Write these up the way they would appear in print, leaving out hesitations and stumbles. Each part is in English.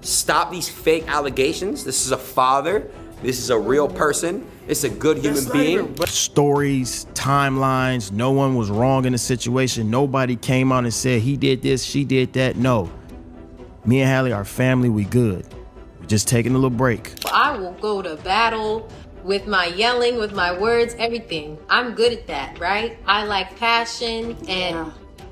Stop these fake allegations. This is a father. This is a real person. It's a good human being. Stories, timelines, no one was wrong in the situation. Nobody came out and said he did this, she did that. No. Me and Halle are family, we good. We're just taking a little break. I will go to battle with my yelling, with my words, everything. I'm good at that, right? I like passion and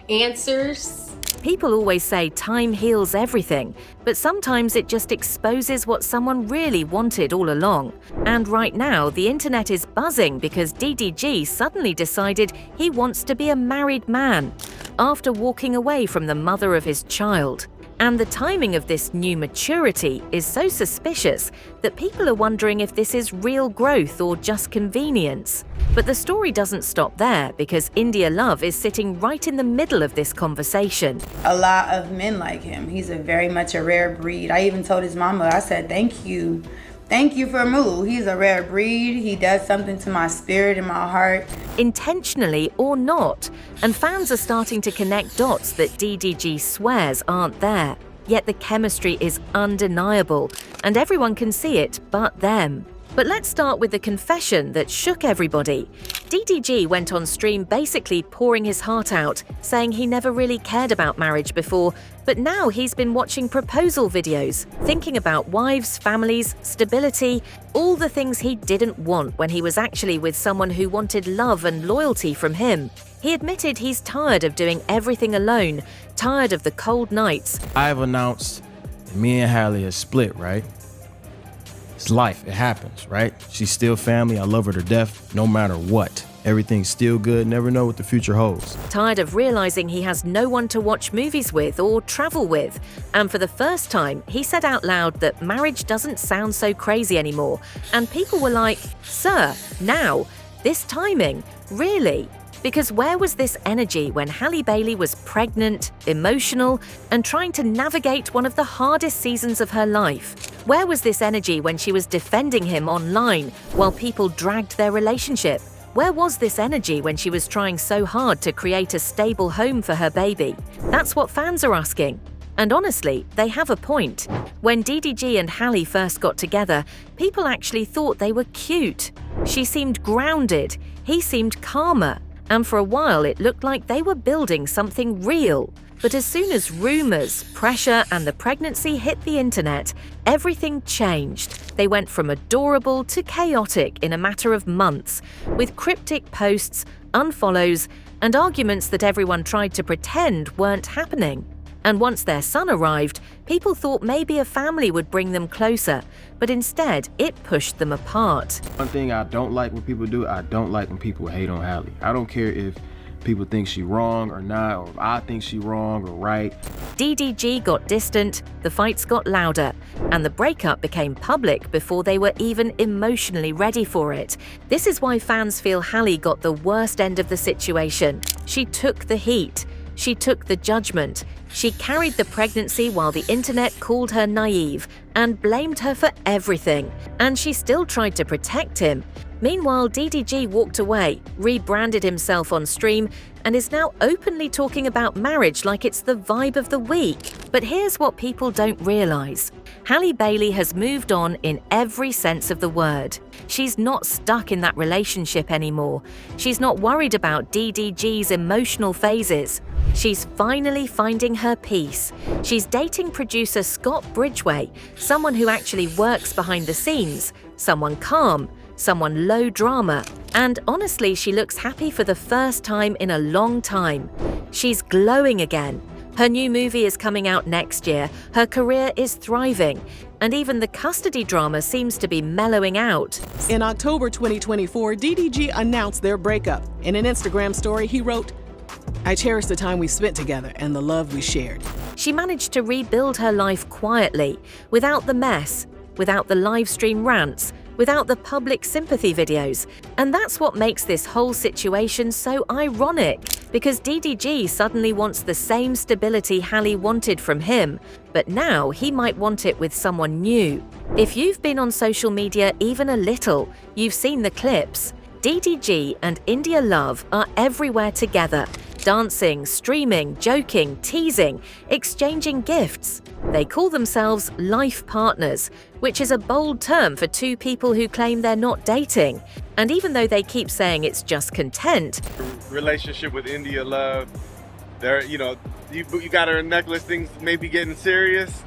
answers. People always say time heals everything, but sometimes it just exposes what someone really wanted all along. And right now, the internet is buzzing because DDG suddenly decided he wants to be a married man after walking away from the mother of his child. And the timing of this new maturity is so suspicious that people are wondering if this is real growth or just convenience. But the story doesn't stop there because India Love is sitting right in the middle of this conversation. A lot of men like him. He's very much a rare breed. I even told his mama, I said, thank you. Thank you for Moo. He's a rare breed. He does something to my spirit and my heart. Intentionally or not. And fans are starting to connect dots that DDG swears aren't there. Yet the chemistry is undeniable, and everyone can see it but them. But let's start with the confession that shook everybody. DDG went on stream basically pouring his heart out, saying he never really cared about marriage before, but now he's been watching proposal videos, thinking about wives, families, stability, all the things he didn't want when he was actually with someone who wanted love and loyalty from him. He admitted he's tired of doing everything alone, tired of the cold nights. I've announced that me and Halle are split, right? It's life, it happens, right? She's still family, I love her to death, no matter what. Everything's still good, never know what the future holds. Tired of realizing he has no one to watch movies with or travel with. And for the first time, he said out loud that marriage doesn't sound so crazy anymore. And people were like, sir, now? This timing? Really? Because where was this energy when Halle Bailey was pregnant, emotional, and trying to navigate one of the hardest seasons of her life? Where was this energy when she was defending him online while people dragged their relationship? Where was this energy when she was trying so hard to create a stable home for her baby? That's what fans are asking. And honestly, they have a point. When DDG and Halle first got together, people actually thought they were cute. She seemed grounded, he seemed calmer. And for a while, it looked like they were building something real. But as soon as rumors, pressure, and the pregnancy hit the internet, everything changed. They went from adorable to chaotic in a matter of months, with cryptic posts, unfollows, and arguments that everyone tried to pretend weren't happening. And once their son arrived, people thought maybe a family would bring them closer, but instead, it pushed them apart. One thing I don't like when people do, I don't like when people hate on Halle. I don't care if people think she wrong or not, or if I think she wrong or right. DDG got distant, the fights got louder, and the breakup became public before they were even emotionally ready for it. This is why fans feel Halle got the worst end of the situation. She took the heat. She took the judgment. She carried the pregnancy while the internet called her naive and blamed her for everything. And she still tried to protect him. Meanwhile, DDG walked away, rebranded himself on stream, and is now openly talking about marriage like it's the vibe of the week. But here's what people don't realize. Halle Bailey has moved on in every sense of the word. She's not stuck in that relationship anymore. She's not worried about DDG's emotional phases. She's finally finding her peace. She's dating producer Scott Bridgway, someone who actually works behind the scenes, someone calm, someone low drama, and honestly, she looks happy for the first time in a long time. She's glowing again. Her new movie is coming out next year, her career is thriving, and even the custody drama seems to be mellowing out. In October 2024, DDG announced their breakup. In an Instagram story, he wrote, "I cherish the time we spent together and the love we shared." She managed to rebuild her life quietly, without the mess, without the live stream rants, without the public sympathy videos. And that's what makes this whole situation so ironic, because DDG suddenly wants the same stability Halle wanted from him, but now he might want it with someone new. If you've been on social media even a little, you've seen the clips. DDG and India Love are everywhere together. dancing, streaming, joking, teasing, exchanging gifts. They call themselves life partners, which is a bold term for two people who claim they're not dating. And even though they keep saying it's just content, relationship with India Love, there, you got her a necklace, things maybe getting serious.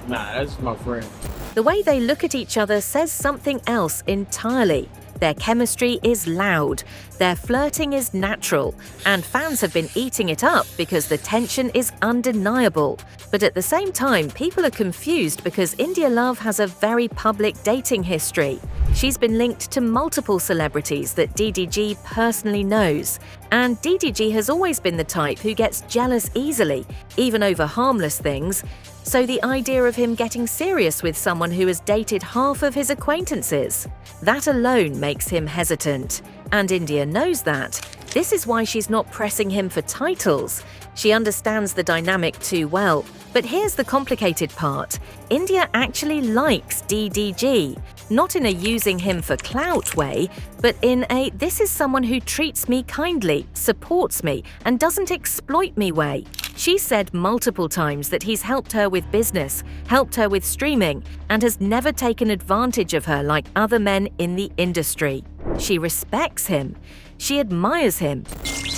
Nah, that's my friend. the way they look at each other says something else entirely. Their chemistry is loud, their flirting is natural, and fans have been eating it up because the tension is undeniable. But at the same time, people are confused because India Love has a very public dating history. She's been linked to multiple celebrities that DDG personally knows. And DDG has always been the type who gets jealous easily, even over harmless things. So the idea of him getting serious with someone who has dated half of his acquaintances, that alone makes him hesitant. And India knows that. This is why she's not pressing him for titles. She understands the dynamic too well. But here's the complicated part. India actually likes DDG. Not in a using him for clout way, but in a this is someone who treats me kindly, supports me, and doesn't exploit me way. She said multiple times that he's helped her with business, helped her with streaming, and has never taken advantage of her like other men in the industry. She respects him. She admires him.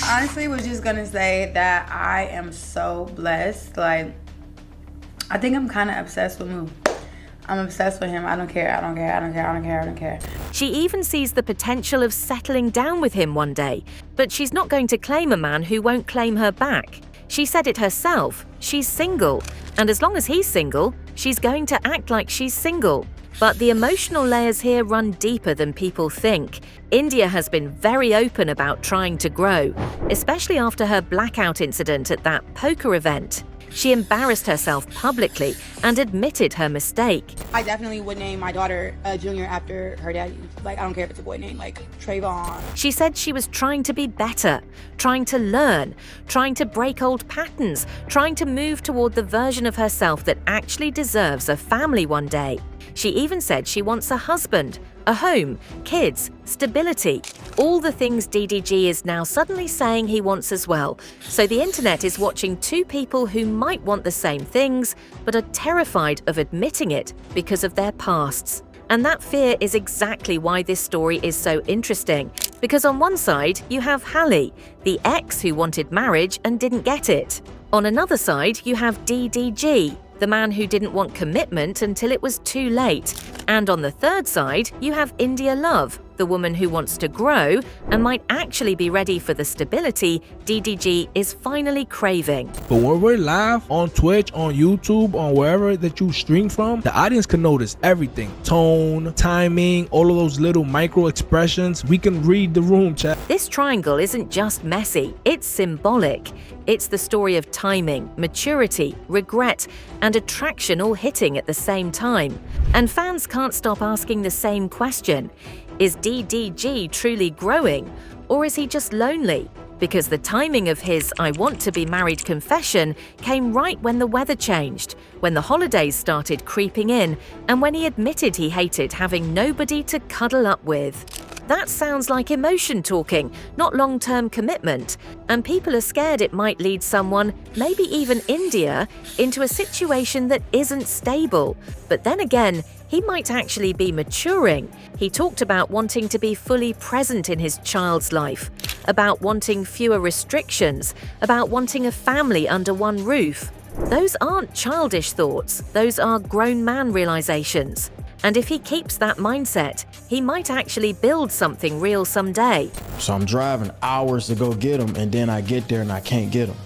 Honestly, was just gonna say that I am so blessed. Like, I think I'm kind of obsessed with Moo. I'm obsessed with him. I don't care. She even sees the potential of settling down with him one day, but she's not going to claim a man who won't claim her back. She said it herself. She's single, and as long as he's single, she's going to act like she's single. But the emotional layers here run deeper than people think. India has been very open about trying to grow, especially after her blackout incident at that poker event. She embarrassed herself publicly and admitted her mistake. I definitely would name my daughter Junior after her daddy. Like, I don't care if it's a boy name, like Trayvon. She said she was trying to be better, trying to learn, trying to break old patterns, trying to move toward the version of herself that actually deserves a family one day. She even said she wants a husband, a home, kids, stability, all the things DDG is now suddenly saying he wants as well. So the internet is watching two people who might want the same things, but are terrified of admitting it because of their pasts. And that fear is exactly why this story is so interesting. Because on one side, you have Halle, the ex who wanted marriage and didn't get it. On another side, you have DDG, the man who didn't want commitment until it was too late. And on the third side, you have India Love, the woman who wants to grow and might actually be ready for the stability DDG is finally craving. But when we're live on Twitch, on YouTube, on wherever that you stream from, the audience can notice everything. Tone, timing, all of those little micro expressions. We can read the room, chat. This triangle isn't just messy, it's symbolic. It's the story of timing, maturity, regret, and attraction all hitting at the same time. And fans can't stop asking the same question. Is DDG truly growing, or is he just lonely? Because the timing of his I want to be married confession came right when the weather changed, when the holidays started creeping in, and when he admitted he hated having nobody to cuddle up with. That sounds like emotion talking, not long-term commitment, and people are scared it might lead someone, maybe even India, into a situation that isn't stable. But then again, he might actually be maturing. He talked about wanting to be fully present in his child's life, about wanting fewer restrictions, about wanting a family under one roof. Those aren't childish thoughts, those are grown man realizations. And if he keeps that mindset, he might actually build something real someday. So I'm driving hours to go get him, and then I get there and I can't get him.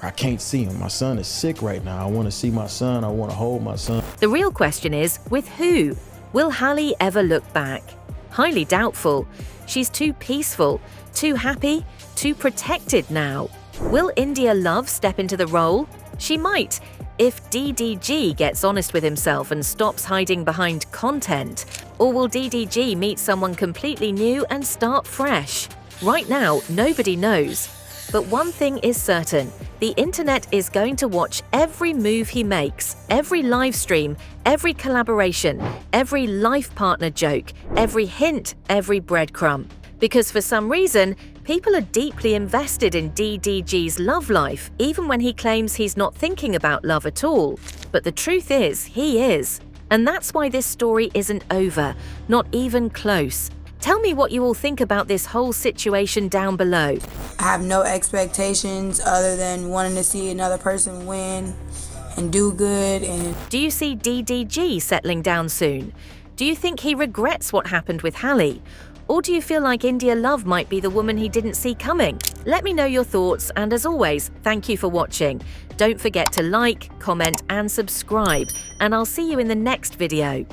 I can't see him. My son is sick right now. I want to see my son. I want to hold my son. The real question is, with who? Will Halle ever look back? Highly doubtful. She's too peaceful, too happy, too protected now. Will India Love step into the role? She might, if DDG gets honest with himself and stops hiding behind content. Or will DDG meet someone completely new and start fresh? Right now, nobody knows. But one thing is certain, the internet is going to watch every move he makes, every live stream, every collaboration, every life partner joke, every hint, every breadcrumb. Because for some reason, People are deeply invested in DDG's love life, even when he claims he's not thinking about love at all. But the truth is, he is. And that's why this story isn't over, not even close. Tell me what you all think about this whole situation down below. I have no expectations other than wanting to see another person win and do good. And Do you see DDG settling down soon? Do you think he regrets what happened with Halle? Or do you feel like India Love might be the woman he didn't see coming? Let me know your thoughts, and as always, thank you for watching. Don't forget to like, comment, and subscribe, and I'll see you in the next video.